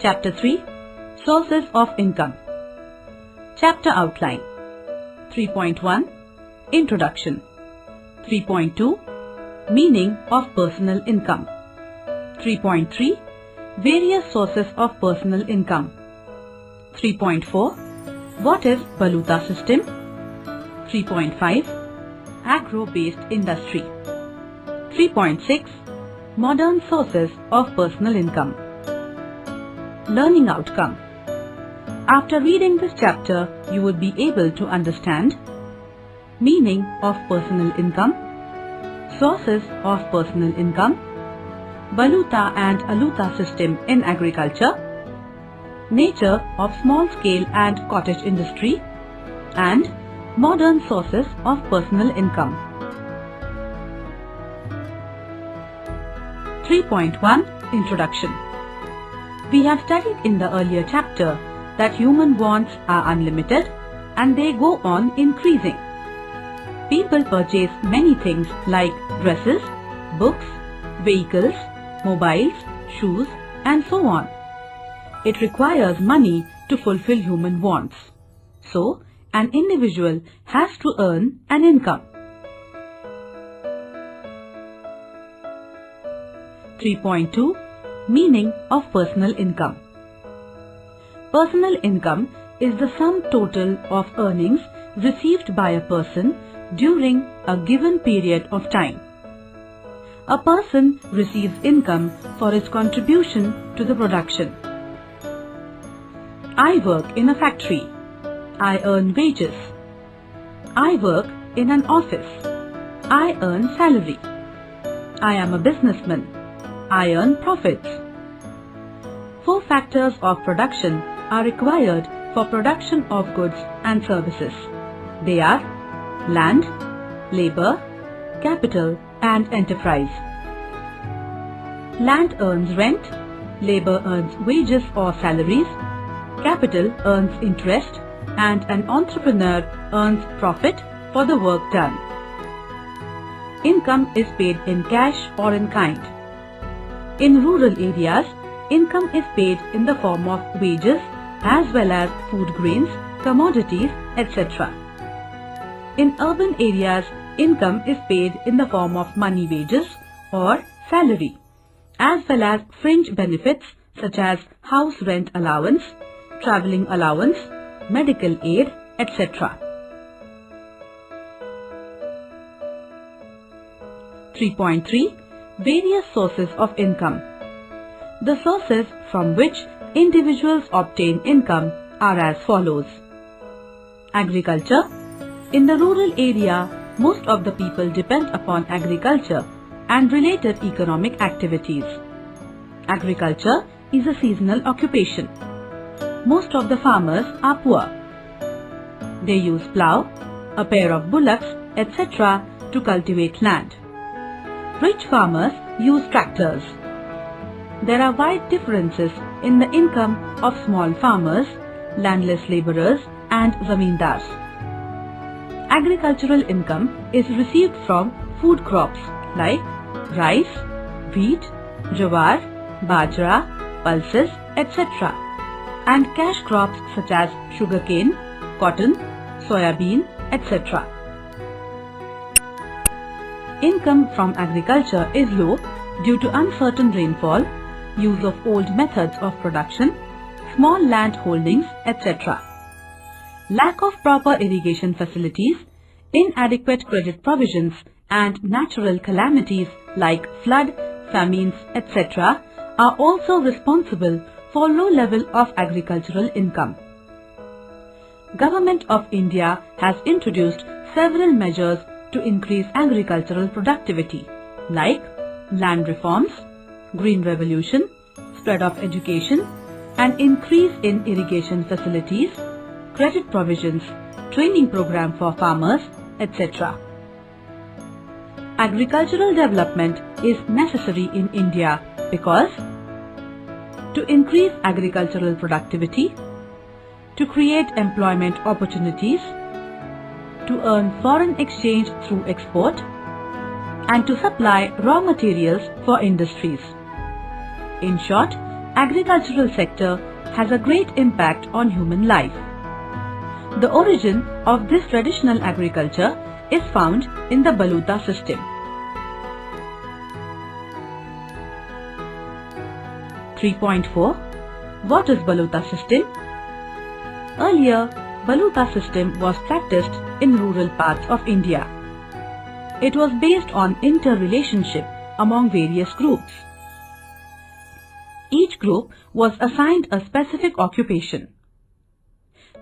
Chapter 3 Sources of Income. Chapter Outline. 3.1 Introduction. 3.2 Meaning of Personal Income. 3.3 Various Sources of Personal Income. 3.4 What is Baluta System? 3.5 Agro-based Industry. 3.6 Modern Sources of Personal Income. Learning Outcome. After reading this chapter, you would be able to understand meaning of personal income, sources of personal income, Baluta and Aluta system in agriculture, nature of small-scale and cottage industry, and modern sources of personal income. 3.1 Introduction. We have studied in the earlier chapter that human wants are unlimited and they go on increasing. People purchase many things like dresses, books, vehicles, mobiles, shoes, and so on. It requires money to fulfill human wants. So, an individual has to earn an income. 3.2 Meaning of Personal Income. Personal income is the sum total of earnings received by a person during a given period of time. A person receives income for his contribution to the production. I work in a factory. I earn wages. I work in an office. I earn salary. I am a businessman. I earn profits. 4 factors of production are required for production of goods and services. They are land, labor, capital, and enterprise. Land earns rent, labor earns wages or salaries, capital earns interest, and an entrepreneur earns profit for the work done. Income is paid in cash or in kind. In rural areas, income is paid in the form of wages as well as food grains, commodities, etc. In urban areas, income is paid in the form of money wages or salary, as well as fringe benefits such as house rent allowance, travelling allowance, medical aid, etc. 3.3 Various Sources of Income. The sources from which individuals obtain income are as follows. Agriculture. In the rural area, most of the people depend upon agriculture and related economic activities. Agriculture is a seasonal occupation. Most of the farmers are poor. They use plough, a pair of bullocks, etc. to cultivate land. Rich farmers use tractors. There are wide differences in the income of small farmers, landless labourers, and zamindars. Agricultural income is received from food crops like rice, wheat, jawar, bajra, pulses, etc. and cash crops such as sugarcane, cotton, soybean, etc. Income from agriculture is low due to uncertain rainfall, use of old methods of production, small land holdings, etc. Lack of proper irrigation facilities, inadequate credit provisions, and natural calamities like flood, famines, etc. are also responsible for low level of agricultural income. Government of India has introduced several measures to increase agricultural productivity like land reforms, green revolution, spread of education, and increase in irrigation facilities, credit provisions, training program for farmers, etc. Agricultural development is necessary in India because to increase agricultural productivity, to create employment opportunities, to earn foreign exchange through export, and to supply raw materials for industries. In short, agricultural sector has a great impact on human life. The origin of this traditional agriculture is found in the Baluta system. 3.4. What is Baluta system? Earlier, Baluta system was practiced in rural parts of India. It was based on interrelationship among various groups. Each group was assigned a specific occupation.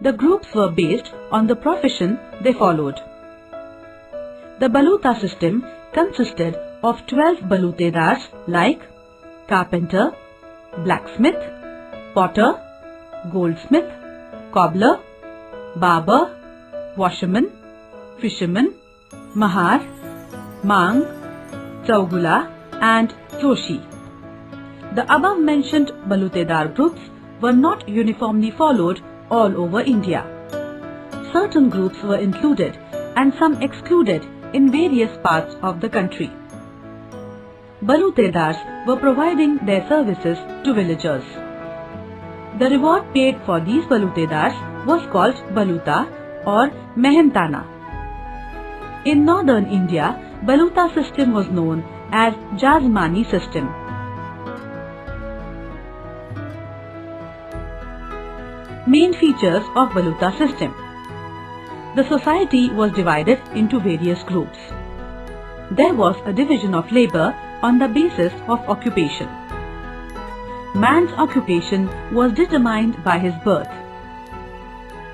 The groups were based on the profession they followed. The Baluta system consisted of 12 Balutedars like carpenter, blacksmith, potter, goldsmith, cobbler, barber, washerman, fisherman, mahar, mang, chaugula and joshi. The above mentioned Balutedar groups were not uniformly followed all over India. Certain groups were included and some excluded in various parts of the country. Balutedars were providing their services to villagers. The reward paid for these Balutedars was called Baluta or Mehentana. In northern India, Baluta system was known as Jazmani system. Main features of Baluta system. The society was divided into various groups. There was a division of labor on the basis of occupation. Man's occupation was determined by his birth.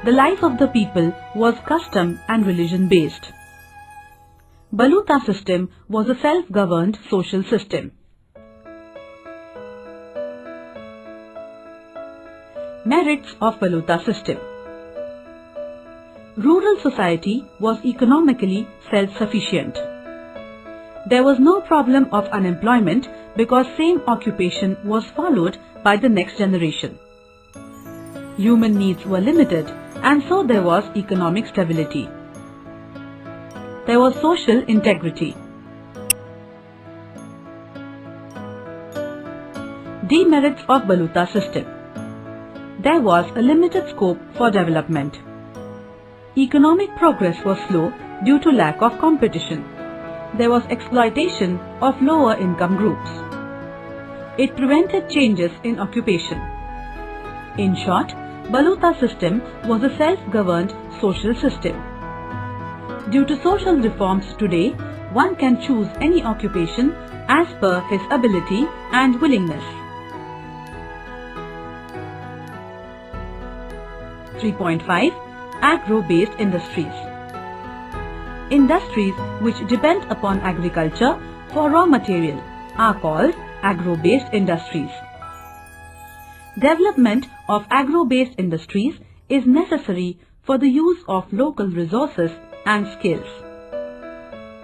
The life of the people was custom and religion based. Baluta system was a self-governed social system. Merits of Baluta system. Rural society was economically self-sufficient. There was no problem of unemployment because same occupation was followed by the next generation. Human needs were limited and so there was economic stability. There was social integrity. Demerits of Baluta system. There was a limited scope for development. Economic progress was slow due to lack of competition. There was exploitation of lower income groups. It prevented changes in occupation. In short, Baluta system was a self-governed social system. Due to social reforms today, one can choose any occupation as per his ability and willingness. 3.5. Agro-based industries. Industries which depend upon agriculture for raw material are called agro-based industries. Development of agro-based industries is necessary for the use of local resources and skills.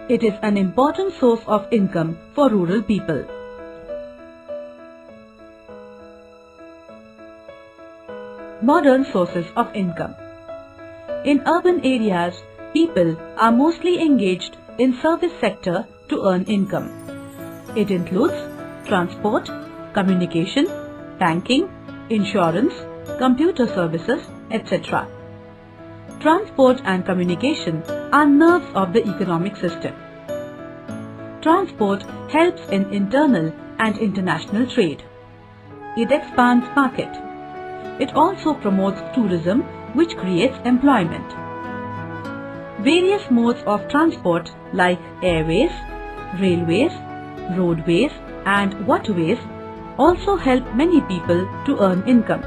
It is an important source of income for rural people. Modern sources of income. In urban areas, people are mostly engaged in service sector to earn income. It includes transport, communication, banking, insurance, computer services, etc. Transport and communication are nerves of the economic system. Transport helps in internal and international trade. It expands market. It also promotes tourism, which creates employment. Various modes of transport like airways, railways, roadways and waterways also help many people to earn income.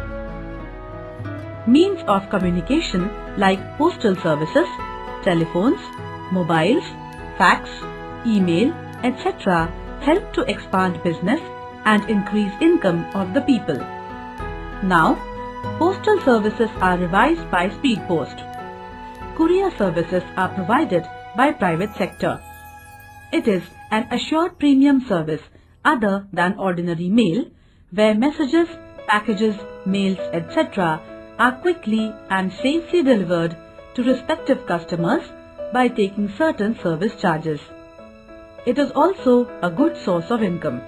Means of communication like postal services, telephones, mobiles, fax, email, etc. help to expand business and increase income of the people. Now, postal services are revised by Speed Post. Courier services are provided by private sector. It is an assured premium service other than ordinary mail, where messages, packages, mails, etc. are quickly and safely delivered to respective customers by taking certain service charges. It is also a good source of income.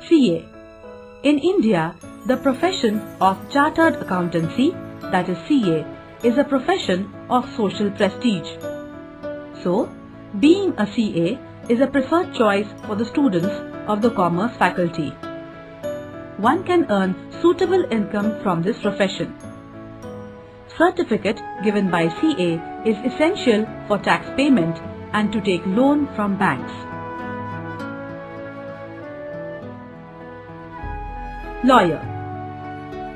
CA. In India, the profession of Chartered Accountancy, that is CA, is a profession of social prestige. So, being a CA is a preferred choice for the students of the Commerce faculty. One can earn suitable income from this profession. Certificate given by CA is essential for tax payment and to take loan from banks. Lawyer.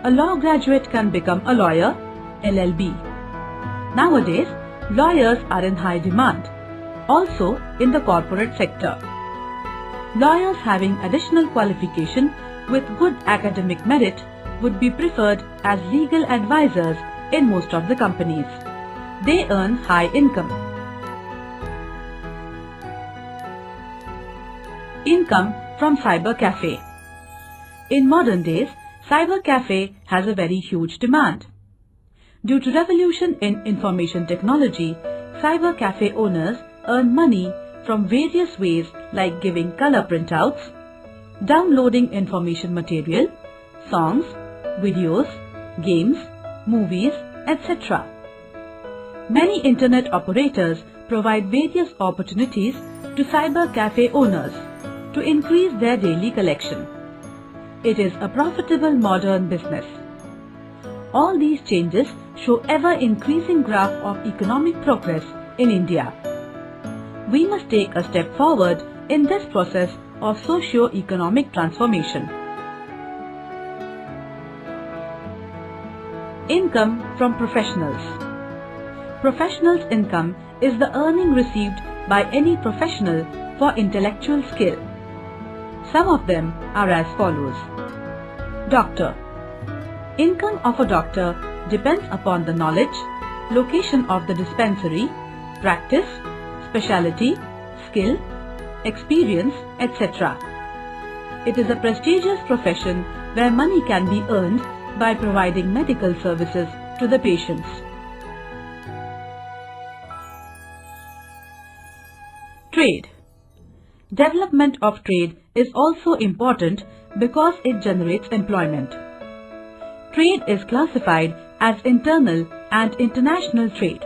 A law graduate can become a lawyer, LLB. Nowadays, lawyers are in high demand, also in the corporate sector. Lawyers having additional qualification with good academic merit would be preferred as legal advisors in most of the companies. They earn high income. Income from cyber cafe. In modern days, cyber cafe has a very huge demand. Due to revolution in information technology, cyber cafe owners earn money from various ways like giving color printouts, downloading information material, songs, videos, games, movies, etc. Many internet operators provide various opportunities to cyber cafe owners to increase their daily collection. It is a profitable modern business. All these changes show ever-increasing graph of economic progress in India. We must take a step forward in this process of socio-economic transformation. Income from professionals. Professionals' income is the earning received by any professional for intellectual skill. Some of them are as follows. Doctor. Income of a doctor depends upon the knowledge, location of the dispensary, practice, specialty, skill, experience, etc. It is a prestigious profession where money can be earned by providing medical services to the patients. Trade. Development of trade is also important because it generates employment. Trade is classified as internal and international trade.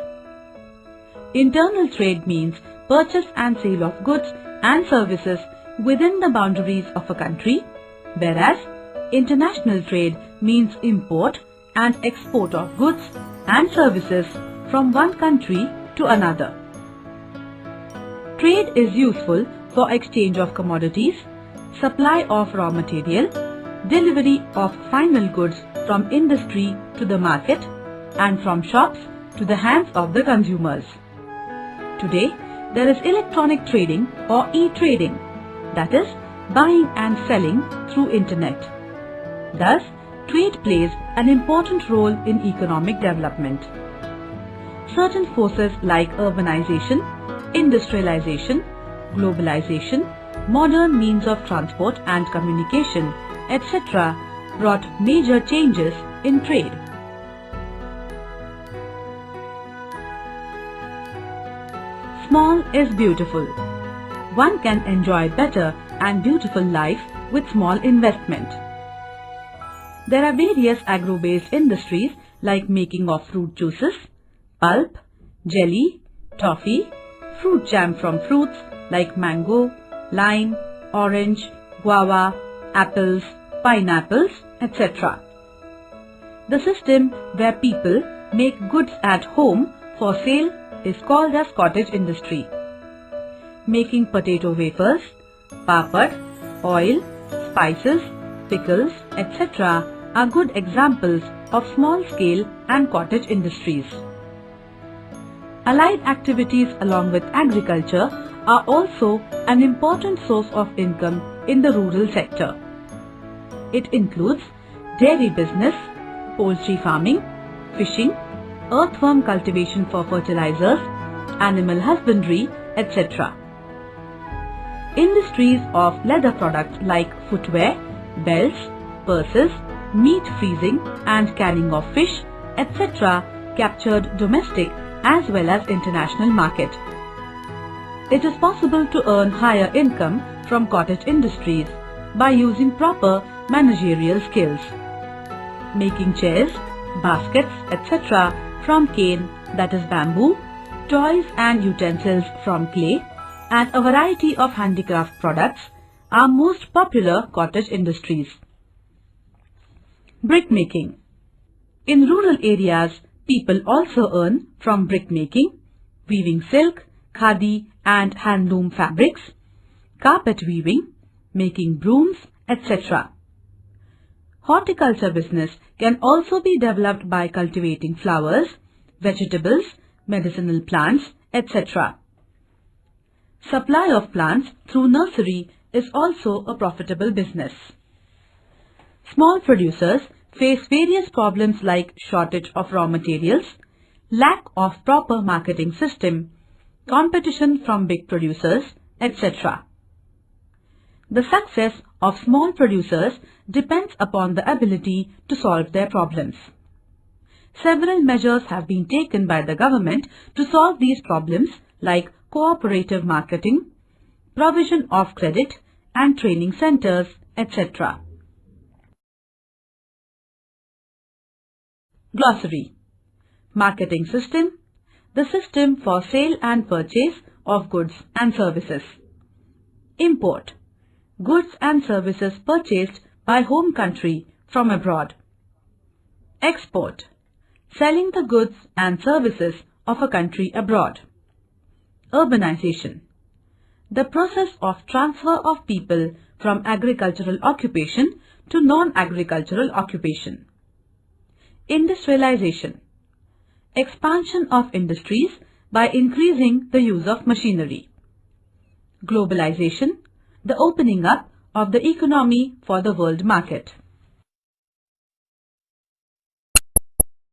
Internal trade means purchase and sale of goods and services within the boundaries of a country, whereas international trade means import and export of goods and services from one country to another. Trade is useful for exchange of commodities, supply of raw material, delivery of final goods from industry to the market and from shops to the hands of the consumers. Today, there is electronic trading or e-trading, that is, buying and selling through internet. Thus, trade plays an important role in economic development. Certain forces like urbanization, industrialization, globalization, modern means of transport and communication, etc. brought major changes in trade. Small is beautiful. One can enjoy better and beautiful life with small investment. There are various agro-based industries like making of fruit juices, pulp, jelly, toffee, fruit jam from fruits like mango, lime, orange, guava, apples, pineapples, etc. The system where people make goods at home for sale is called as cottage industry. Making potato wafers, papad, oil, spices, pickles, etc. are good examples of small-scale and cottage industries. Allied activities along with agriculture are also an important source of income in the rural sector. It includes dairy business, poultry farming, fishing, earthworm cultivation for fertilizers, animal husbandry, etc. Industries of leather products like footwear, belts, purses, meat freezing and canning of fish, etc. captured domestic as well as international market. It is possible to earn higher income from cottage industries by using proper managerial skills. Making chairs, baskets, etc. from cane, that is bamboo, toys and utensils from clay, and a variety of handicraft products are most popular cottage industries. Brick making. In rural areas, people also earn from brick making, weaving silk, khadi and handloom fabrics, carpet weaving, making brooms, etc. Horticulture business can also be developed by cultivating flowers, vegetables, medicinal plants, etc. Supply of plants through nursery is also a profitable business. Small producers face various problems like shortage of raw materials, lack of proper marketing system, competition from big producers, etc. The success of small producers depends upon the ability to solve their problems. Several measures have been taken by the government to solve these problems like cooperative marketing, provision of credit and training centers, etc. Glossary. Marketing system, the system for sale and purchase of goods and services. Import, goods and services purchased by home country from abroad. Export, selling the goods and services of a country abroad. Urbanization, the process of transfer of people from agricultural occupation to non-agricultural occupation. Industrialization, expansion of industries by increasing the use of machinery. Globalization, the opening up of the economy for the world market.